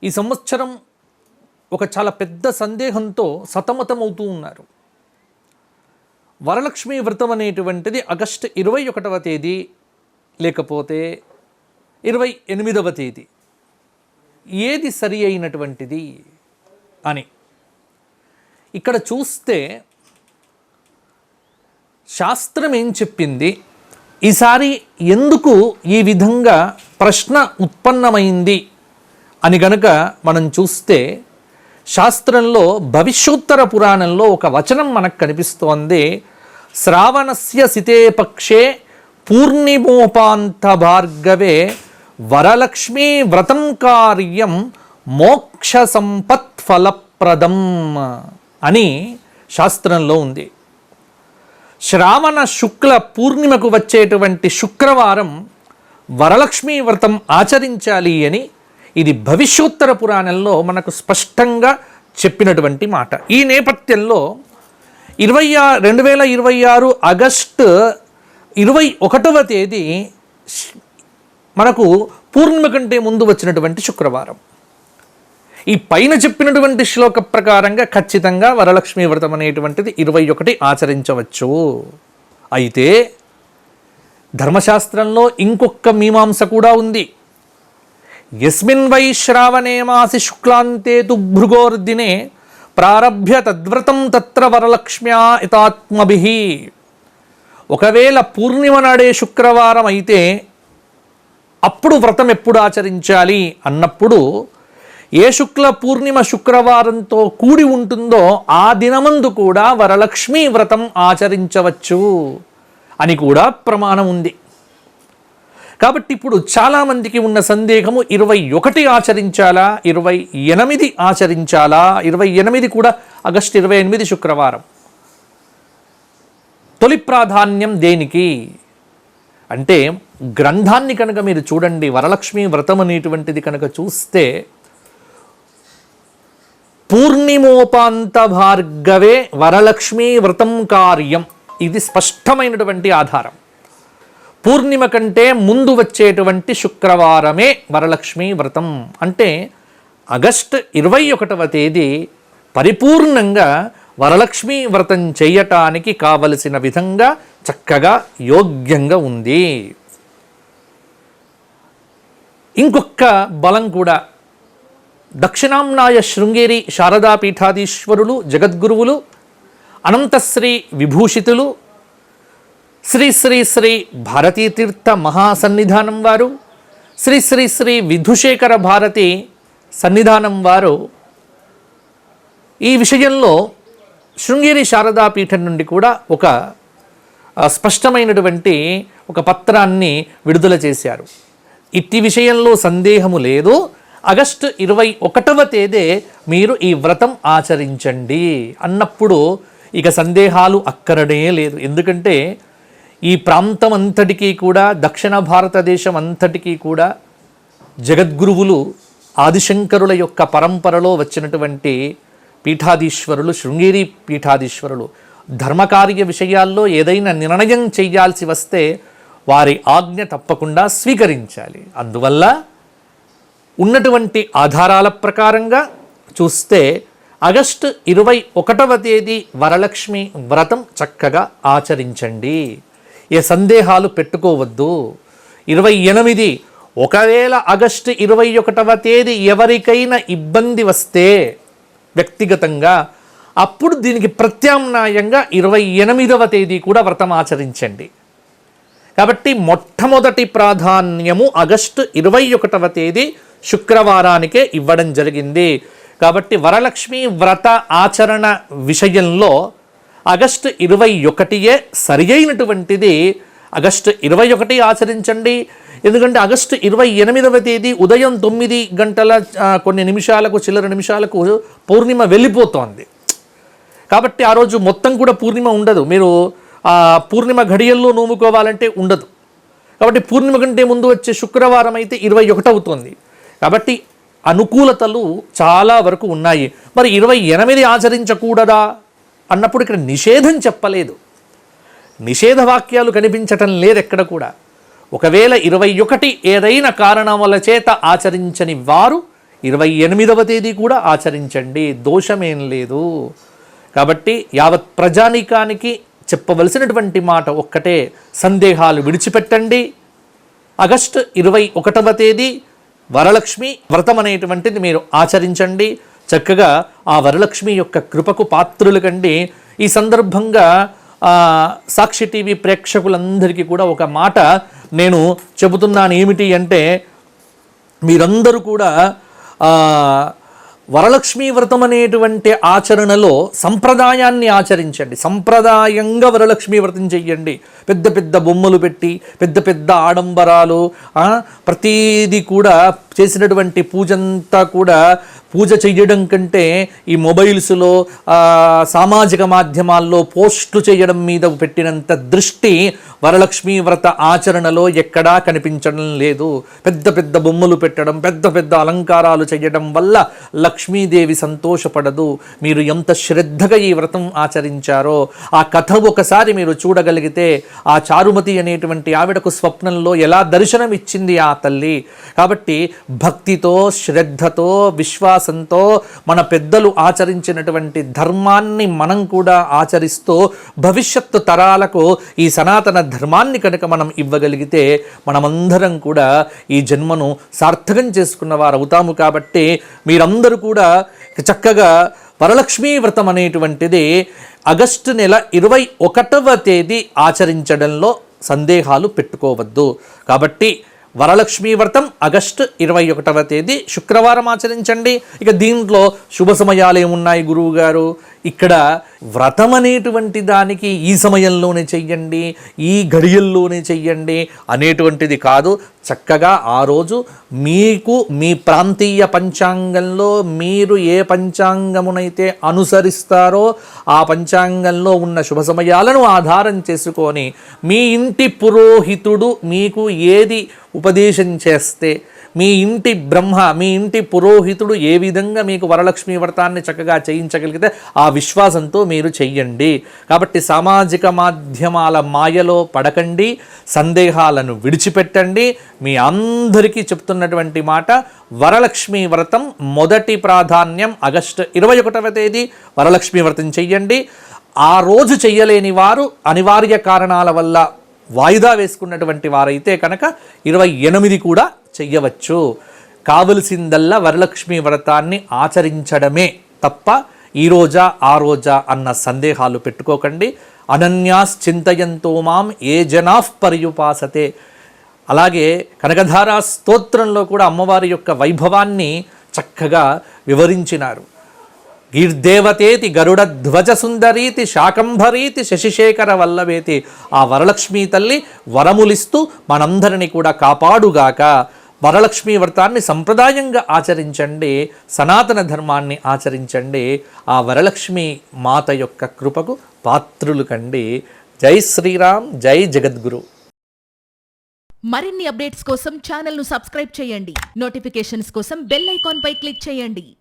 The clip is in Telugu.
ఈ సంవత్సరం ఒక చాలా పెద్ద సందేహంతో సతమతమవుతూ ఉన్నారు. వరలక్ష్మి వ్రతం అనేటువంటిది ఆగస్టు 21వ తేదీ లేకపోతే 28వ తేదీ ఏది సరి అయినటువంటిది అని ఇక్కడ చూస్తే శాస్త్రం ఏం చెప్పింది, ఈసారి ఎందుకు ఈ విధంగా ప్రశ్న ఉత్పన్నమైంది అని గనక మనం చూస్తే శాస్త్రంలో భవిష్యోత్తర పురాణంలో ఒక వచనం మనకు కనిపిస్తోంది. శ్రావణస్య సితే పక్షే పూర్ణిమోపాంత భార్గవే వరలక్ష్మీ వ్రతం కార్యం మోక్ష సంపత్ ఫలప్రదం అని శాస్త్రంలో ఉంది. శ్రావణ శుక్ల పూర్ణిమకు వచ్చేటువంటి శుక్రవారం వరలక్ష్మీ వ్రతం ఆచరించాలి అని ఇది భవిష్యోత్తర పురాణంలో మనకు స్పష్టంగా చెప్పినటువంటి మాట. ఈ నేపథ్యంలో 2026 ఆగస్టు 21వ తేదీ మనకు పూర్ణిమ కంటే ముందు వచ్చినటువంటి శుక్రవారం. ఈ పైన చెప్పినటువంటి శ్లోక ప్రకారంగా ఖచ్చితంగా వరలక్ష్మీ వ్రతం అనేటువంటిది 21 ఆచరించవచ్చు. అయితే ధర్మశాస్త్రంలో ఇంకొక మీమాంస కూడా ఉంది. యస్మిన్ వై శ్రావణే మాసి శుక్లాంతే తు భృగోర్దినే ప్రారభ్య తద్వ్రతం తత్ర వరలక్ష్మ్యా ఇతాత్మభిః. ఒకవేళ పూర్ణిమ నాడే శుక్రవారం అయితే అప్పుడు వ్రతం ఎప్పుడు ఆచరించాలి అన్నప్పుడు ఏ శుక్ల పూర్ణిమ శుక్రవారంతో కూడి ఉంటుందో ఆ దినమందు కూడా వరలక్ష్మీ వ్రతం ఆచరించవచ్చు అని కూడా ప్రమాణం ఉంది. కాబట్టి ఇప్పుడు చాలామందికి ఉన్న సందేహము 21 ఆచరించాలా, 28 ఆచరించాలా, 28 కూడా ఆగస్టు 28 శుక్రవారం. తొలి ప్రాధాన్యం దేనికి అంటే గ్రంథాన్ని కనుక మీరు చూడండి, వరలక్ష్మీ వ్రతం అనేటువంటిది కనుక చూస్తే పూర్ణిమోపాంత భార్గవే వరలక్ష్మీ వ్రతం కార్యం, ఇది స్పష్టమైనటువంటి ఆధారం. పూర్ణిమ కంటే ముందు వచ్చేటువంటి శుక్రవారమే వరలక్ష్మీ వ్రతం అంటే ఆగస్టు 21వ తేదీ పరిపూర్ణంగా వరలక్ష్మీ వ్రతం చేయటానికి కావలసిన విధంగా చక్కగా యోగ్యంగా ఉంది. ఇంకొక బలం కూడా దక్షిణాంనాయ శృంగేరి శారదా పీఠాధీశ్వరులు జగద్గురువులు అనంతశ్రీ విభూషితులు శ్రీ శ్రీ శ్రీ భారతీతీర్థ మహాసన్నిధానం వారు, శ్రీ శ్రీ శ్రీ విధుశేఖర భారతి సన్నిధానం వారు ఈ విషయంలో శృంగేరి శారదా పీఠం నుండి కూడా ఒక స్పష్టమైనటువంటి ఒక పత్రాన్ని విడుదల చేశారు. ఇట్టి విషయంలో సందేహము లేదు. ఆగస్టు 21వ తేదీ మీరు ఈ వ్రతం ఆచరించండి అన్నప్పుడు ఇక సందేహాలు అక్కడనే లేదు. ఎందుకంటే ఈ ప్రాంతం అంతటికీ కూడా దక్షిణ భారతదేశం అంతటికీ కూడా జగద్గురువులు ఆదిశంకరుల యొక్క పరంపరలో వచ్చినటువంటి పీఠాధీశ్వరులు శృంగేరి పీఠాధీశ్వరులు ధర్మకార్య విషయాల్లో ఏదైనా నిర్ణయం చేయాల్సి వస్తే వారి ఆజ్ఞ తప్పకుండా స్వీకరించాలి. అందువల్ల ఉన్నటువంటి ఆధారాల ప్రకారంగా చూస్తే ఆగస్టు 21వ తేదీ వరలక్ష్మి వ్రతం చక్కగా ఆచరించండి. ఏ సందేహాలు పెట్టుకోవద్దు. 28 ఒకవేళ ఆగస్టు 21వ తేదీ ఎవరికైనా ఇబ్బంది వస్తే వ్యక్తిగతంగా అప్పుడు దీనికి ప్రత్యామ్నాయంగా 28వ తేదీ కూడా వ్రతం ఆచరించండి. కాబట్టి మొట్టమొదటి ప్రాధాన్యము ఆగస్టు 21వ తేదీ శుక్రవారానికే ఇవ్వడం జరిగింది. కాబట్టి వరలక్ష్మి వ్రత ఆచరణ విషయంలో ఆగస్టు 21 సరి అయినటువంటిది. ఆగస్టు 21 ఆచరించండి. ఎందుకంటే ఆగస్టు 28వ తేదీ ఉదయం 9 గంటల కొన్ని నిమిషాలకు చిల్లర నిమిషాలకు పూర్ణిమ వెళ్ళిపోతోంది. కాబట్టి ఆ రోజు మొత్తం కూడా పూర్ణిమ ఉండదు. మీరు పూర్ణిమ ఘడియల్లో నోముకోవాలంటే ఉండదు. కాబట్టి పూర్ణిమ కంటే ముందు వచ్చే శుక్రవారం అయితే 21 అవుతుంది. కాబట్టి అనుకూలతలు చాలా వరకు ఉన్నాయి. మరి 28 ఆచరించకూడదా అన్నప్పుడు ఇక్కడ నిషేధం చెప్పలేదు. నిషేధ వాక్యాలు కనిపించటం లేదు ఎక్కడ కూడా. ఒకవేళ 21 ఏదైనా కారణం వల్ల చేత ఆచరించని వారు 28వ తేదీ కూడా ఆచరించండి, దోషమేం లేదు. కాబట్టి యావత్ ప్రజానీకానికి చెప్పవలసినటువంటి మాట ఒక్కటే, సందేహాలు విడిచిపెట్టండి. ఆగస్టు 21వ తేదీ వరలక్ష్మి వ్రతం అనేటువంటిది మీరు ఆచరించండి. చక్కగా ఆ వరలక్ష్మి యొక్క కృపకు పాత్రులు కండి. ఈ సందర్భంగా సాక్షి టీవీ ప్రేక్షకులందరికీ కూడా ఒక మాట నేను చెబుతున్నాను. ఏమిటి అంటే, మీరందరూ కూడా వరలక్ష్మీ వ్రతం అనేటువంటి ఆచరణలో సంప్రదాయాన్ని ఆచరించండి. సంప్రదాయంగా వరలక్ష్మీ వ్రతం చెయ్యండి. పెద్ద పెద్ద బొమ్మలు పెట్టి, పెద్ద పెద్ద ఆడంబరాలు, ప్రతీది కూడా చేసినటువంటి పూజంతా కూడా పూజ చెయ్యడం కంటే ఈ మొబైల్స్లో సామాజిక మాధ్యమాల్లో పోస్టులు చేయడం మీద పెట్టినంత దృష్టి వరలక్ష్మీ వ్రత ఆచరణలో ఎక్కడా కనిపించడం లేదు. పెద్ద పెద్ద బొమ్మలు పెట్టడం, పెద్ద పెద్ద అలంకారాలు చేయడం వల్ల లక్ష్మీదేవి సంతోషపడదు. మీరు ఎంత శ్రద్ధగా ఈ వ్రతం ఆచరించారో ఆ కథ ఒకసారి మీరు చూడగలిగితే, ఆ చారుమతి అనేటువంటి ఆవిడకు స్వప్నంలో ఎలా దర్శనం ఇచ్చింది ఆ తల్లి. కాబట్టి భక్తితో, శ్రద్ధతో, విశ్వాసంతో మన పెద్దలు ఆచరించినటువంటి ధర్మాన్ని మనం కూడా ఆచరిస్తూ భవిష్యత్తు తరాలకు ఈ సనాతన ధర్మాన్ని కనుక మనం ఇవ్వగలిగితే మనమందరం కూడా ఈ జన్మను సార్థకం చేసుకున్న వారు అవుతాము. కాబట్టి మీరందరూ కూడా చక్కగా వరలక్ష్మీ వ్రతం అనేటువంటిది ఆగస్టు నెల 21వ తేదీ ఆచరించడంలో సందేహాలు పెట్టుకోవద్దు. కాబట్టి వరలక్ష్మీ వ్రతం ఆగస్టు 21వ తేదీ శుక్రవారం ఆచరించండి. ఇక దీంట్లో శుభ సమయాలు ఏమున్నాయి గురువు గారు? ఇక్కడ వ్రతం అనేటువంటి దానికి ఈ సమయంలోనే చెయ్యండి, ఈ గడియల్లోనే చెయ్యండి అనేటువంటిది కాదు. చక్కగా ఆ రోజు మీకు మీ ప్రాంతీయ పంచాంగంలో మీరు ఏ పంచాంగమునైతే అనుసరిస్తారో ఆ పంచాంగంలో ఉన్న శుభ సమయాలను ఆధారం చేసుకొని మీ ఇంటి పురోహితుడు మీకు ఏది ఉపదేశం చేస్తే, మీ ఇంటి బ్రహ్మ, మీ ఇంటి పురోహితుడు ఏ విధంగా మీకు వరలక్ష్మీ వ్రతాన్ని చక్కగా చేయించగలిగితే ఆ విశ్వాసంతో మీరు చెయ్యండి. కాబట్టి సామాజిక మాధ్యమాల మాయలో పడకండి, సందేహాలను విడిచిపెట్టండి. మీ అందరికీ చెప్తున్నటువంటి మాట, వరలక్ష్మీ వ్రతం మొదటి ప్రాధాన్యం ఆగస్టు 21వ తేదీ వరలక్ష్మీ వ్రతం చెయ్యండి. ఆ రోజు చెయ్యలేని వారు అనివార్య కారణాల వల్ల వాయిదా వేసుకున్నటువంటి వారైతే కనుక 28 కూడా చెయ్యవచ్చు. కావలసిందల్లా వరలక్ష్మీ వ్రతాన్ని ఆచరించడమే తప్ప ఈ రోజా ఆ రోజా అన్న సందేహాలు పెట్టుకోకండి. అనన్యాశ్చింతయంతో మాం ఏ జనాః పర్యుపాసతే. అలాగే కనకధారా స్తోత్రంలో కూడా అమ్మవారి యొక్క వైభవాన్ని చక్కగా వివరించినారు. గీర్దేవతేతి గరుడ ధ్వజ సుందరీతి శాకంభరీతి శశిశేఖర వల్లవేతి. ఆ వరలక్ష్మీ తల్లి వరములిస్తూ మనందరినీ కూడా కాపాడుగాక. వరలక్ష్మీ వ్రతాన్ని సంప్రదాయంగా ఆచరించండి, సనాతన ధర్మాన్ని ఆచరించండి. ఆ వరలక్ష్మీ మాత యొక్క కృపకు పాత్రులు కండి. జై శ్రీరామ్, జై జగద్గురు. మరిన్ని అప్డేట్స్ కోసం ఛానల్ను సబ్స్క్రైబ్ చేయండి. నోటిఫికేషన్స్ కోసం బెల్ ఐకాన్ పై క్లిక్ చేయండి.